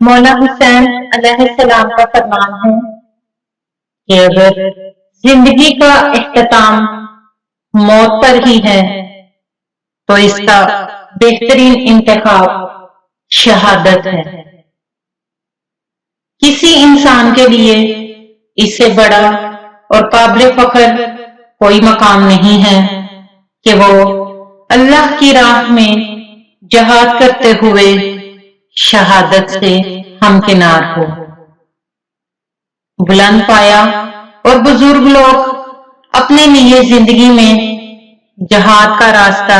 مولا حسین علیہ السلام کا فرمان ہے کہ اگر زندگی کا اختتام موت پر ہی ہے تو اس کا بہترین انتخاب شہادت ہے۔ کسی انسان کے لیے اس سے بڑا اور قابل فخر کوئی مقام نہیں ہے کہ وہ اللہ کی راہ میں جہاد کرتے ہوئے شہادت سے ہمکنار ہو۔ بلند پایا اور بزرگ لوگ اپنے لیے زندگی میں جہاد کا راستہ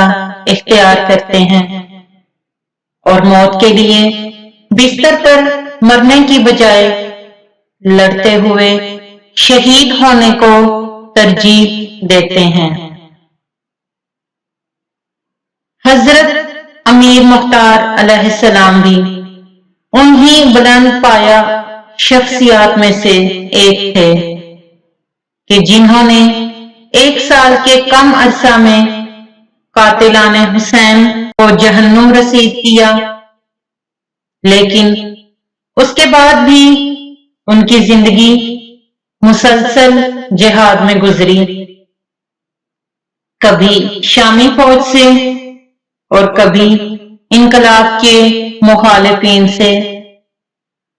اختیار کرتے ہیں اور موت کے لیے بستر پر مرنے کی بجائے لڑتے ہوئے شہید ہونے کو ترجیح دیتے ہیں۔ حضرت امیر مختار علیہ السلام بھی انہی بلند پایا شخصیات میں سے ایک تھے کہ جنہوں نے 1 سال کے کم عرصہ میں قاتلان حسین کو جہنم رسید کیا، لیکن اس کے بعد بھی ان کی زندگی مسلسل جہاد میں گزری، کبھی شامی فوج سے اور کبھی انقلاب کے مخالفین سے،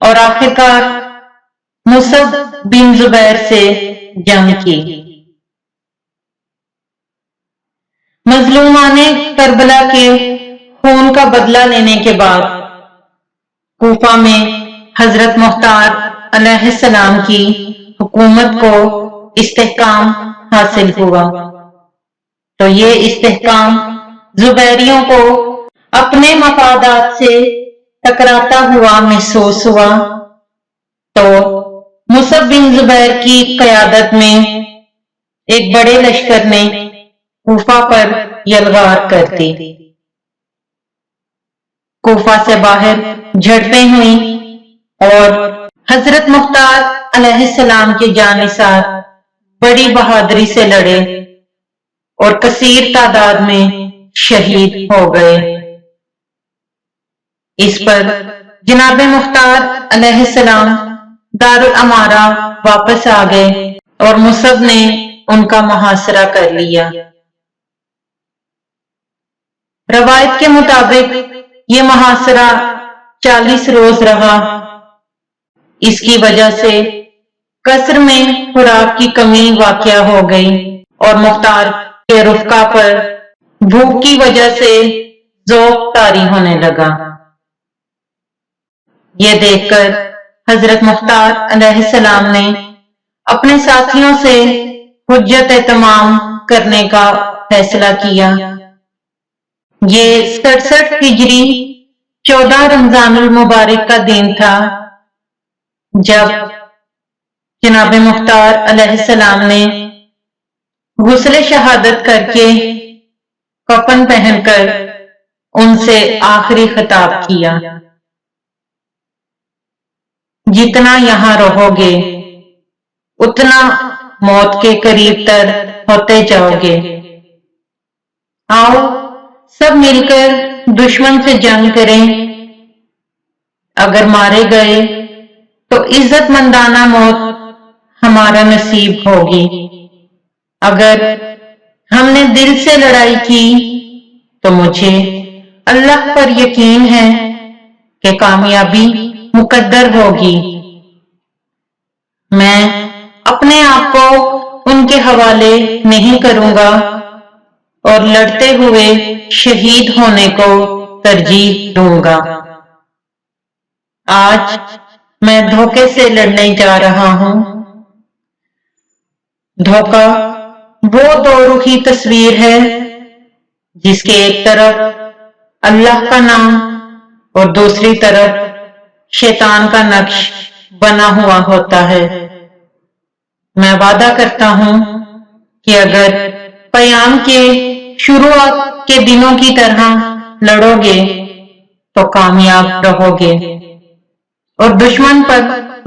اور آخرکار مصعب بن زبیر سے جنگ کی۔ مظلومان کربلا کے خون کا بدلہ لینے کے بعد کوفہ میں حضرت مختار علیہ السلام کی حکومت کو استحکام حاصل ہوا، تو یہ استحکام زبیریوں کو اپنے مفادات سے ٹکراتا ہوا محسوس ہوا، تو مصعب بن زبیر کی قیادت میں ایک بڑے لشکر نے کوفہ پر یلغار کر دی۔ کوفہ سے باہر جھڑپیں ہوئیں اور حضرت مختار علیہ السلام کے جانثار بڑی بہادری سے لڑے اور کثیر تعداد میں شہید ہو گئے۔ اس پر جناب مختار علیہ السلام دارالامارہ واپس آ گئے اور مصعب نے ان کا محاصرہ کر لیا۔ روایت کے مطابق یہ محاصرہ 40 روز رہا۔ اس کی وجہ سے قصر میں خوراک کی کمی واقع ہو گئی اور مختار کے رفقا پر بھوک کی وجہ سے ذوق طاری ہونے لگا۔ یہ دیکھ کر حضرت مختار علیہ السلام نے اپنے ساتھیوں سے حجت تمام کرنے کا فیصلہ کیا۔ یہ 67 ہجری 14 رمضان المبارک کا دن تھا جب جناب مختار علیہ السلام نے غسل شہادت کر کے کفن پہن کر ان سے آخری خطاب کیا۔ جتنا یہاں رہو گے اتنا موت کے قریب تر ہوتے جاؤ گے۔ آؤ سب مل کر دشمن سے جنگ کریں۔ اگر مارے گئے تو عزت مندانہ موت ہمارا نصیب ہوگی، اگر ہم نے دل سے لڑائی کی تو مجھے اللہ پر یقین ہے کہ کامیابی مقدر ہوگی۔ میں اپنے آپ کو ان کے حوالے نہیں کروں گا اور لڑتے ہوئے شہید ہونے کو ترجیح دوں گا۔ آج میں دھوکے سے لڑنے جا رہا ہوں۔ دھوکہ وہ دو رخی تصویر ہے جس کے ایک طرف اللہ کا نام اور دوسری طرف شیطان کا نقش بنا ہوا ہوتا ہے۔ میں وعدہ کرتا ہوں کہ اگر قیام کے شروعات کے دنوں کی طرح لڑو گے تو کامیاب رہو گے اور دشمن پر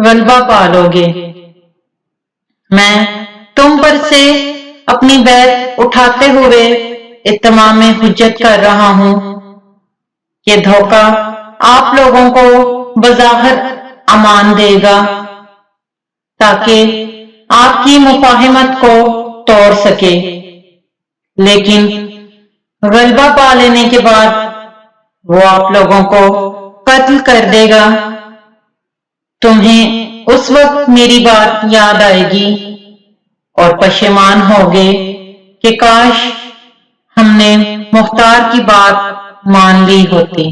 غلبہ پالو گے۔ میں تم پر سے اپنی بیعت اٹھاتے ہوئے اتمام حجت کر رہا ہوں کہ دھوکہ آپ لوگوں کو بظاہر امان دے گا تاکہ آپ کی مفاہمت کو توڑ سکے، لیکن غلبہ پا لینے کے بعد وہ آپ لوگوں کو قتل کر دے گا۔ تمہیں اس وقت میری بات یاد آئے گی اور پشیمان ہوگے کہ کاش ہم نے مختار کی بات مان لی ہوتی۔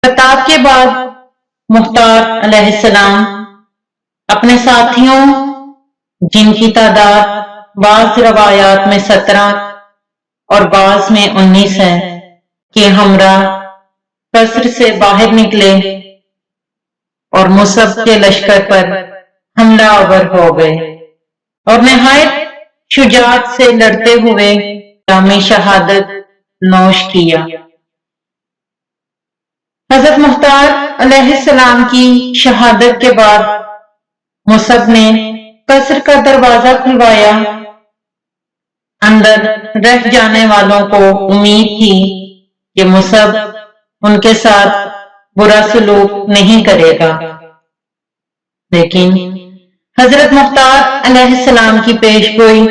خطاب کے بعد مختار علیہ السلام اپنے ساتھیوں، جن کی تعداد بعض روایات میں 17 اور بعض میں 19 ہے، کے ہمراہ قصر سے باہر نکلے اور مصعب کے لشکر پر حملہ آور ہو گئے اور نہایت شجاعت سے لڑتے ہوئے جام شہادت نوش کیا۔ حضرت مختار علیہ السلام کی شہادت کے بعد مصعب نے قصر کا دروازہ کھلوایا۔ اندر رہ جانے والوں کو امید تھی کہ مصعب ان کے ساتھ برا سلوک نہیں کرے گا، لیکن حضرت مختار علیہ السلام کی پیش گوئی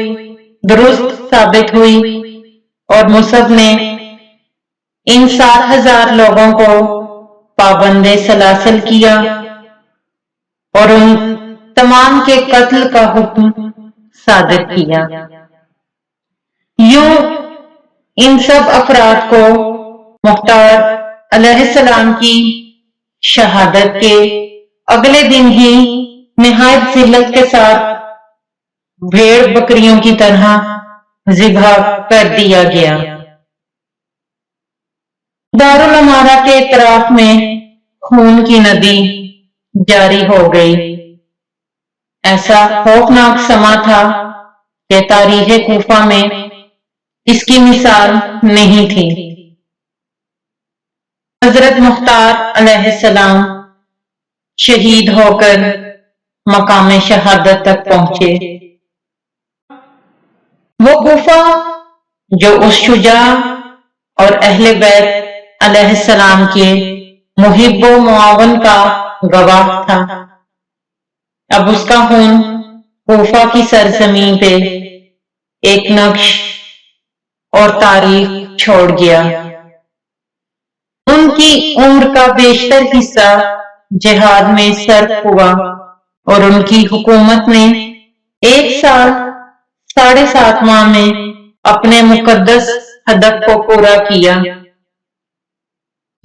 درست ثابت ہوئی اور مصعب نے ان 60,000 لوگوں کو پابند سلاسل کیا اور ان تمام کے قتل کا حکم صادر کیا۔ یوں ان سب افراد کو مختار علیہ السلام کی شہادت کے اگلے دن ہی نہایت ذلت کے ساتھ بھیڑ بکریوں کی طرح ذبح کر دیا گیا۔ دارالامارہ کے اطراف میں خون کی ندی جاری ہو گئی۔ ایسا خوفناک سما تھا کہ تاریخ کوفہ میں اس کی مثال نہیں تھی۔ حضرت مختار علیہ السلام شہید ہو کر مقام شہادت تک پہنچے۔ وہ کوفہ جو اس شجاع اور اہل بیت علیہ السلام کے محب و معاون کا گواہ تھا، اب اس کا خون کوفہ کی سرزمین پہ ایک نقش اور تاریخ چھوڑ گیا۔ ان کی عمر کا بیشتر حصہ جہاد میں صرف ہوا اور ان کی حکومت نے 1 سال 7.5 ماہ میں اپنے مقدس ہدف کو پورا کیا۔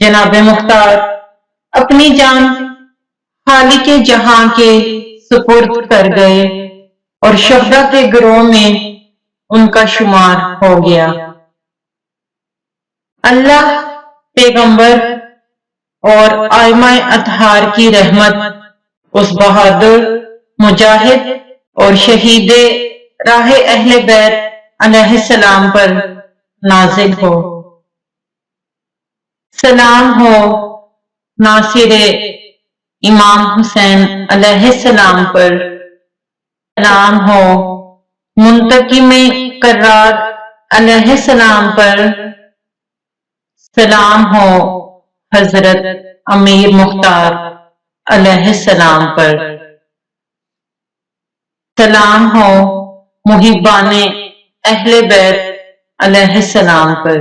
جناب مختار اپنی جان خالق جہاں کے سپرد کر گئے اور شہداء کے گروہ میں ان کا شمار ہو گیا۔ اللہ، پیغمبر اور ائمہ اطہار کی رحمت اس بہادر مجاہد اور شہید راہ اہل بیت علیہ السلام پر نازل ہو۔ سلام ہو ناصر امام حسین علیہ السلام پر، سلام ہو منتقم کرار علیہ السلام پر، سلام ہو حضرت امیر مختار علیہ السلام پر، سلام ہو محبان اہل بیت علیہ السلام پر۔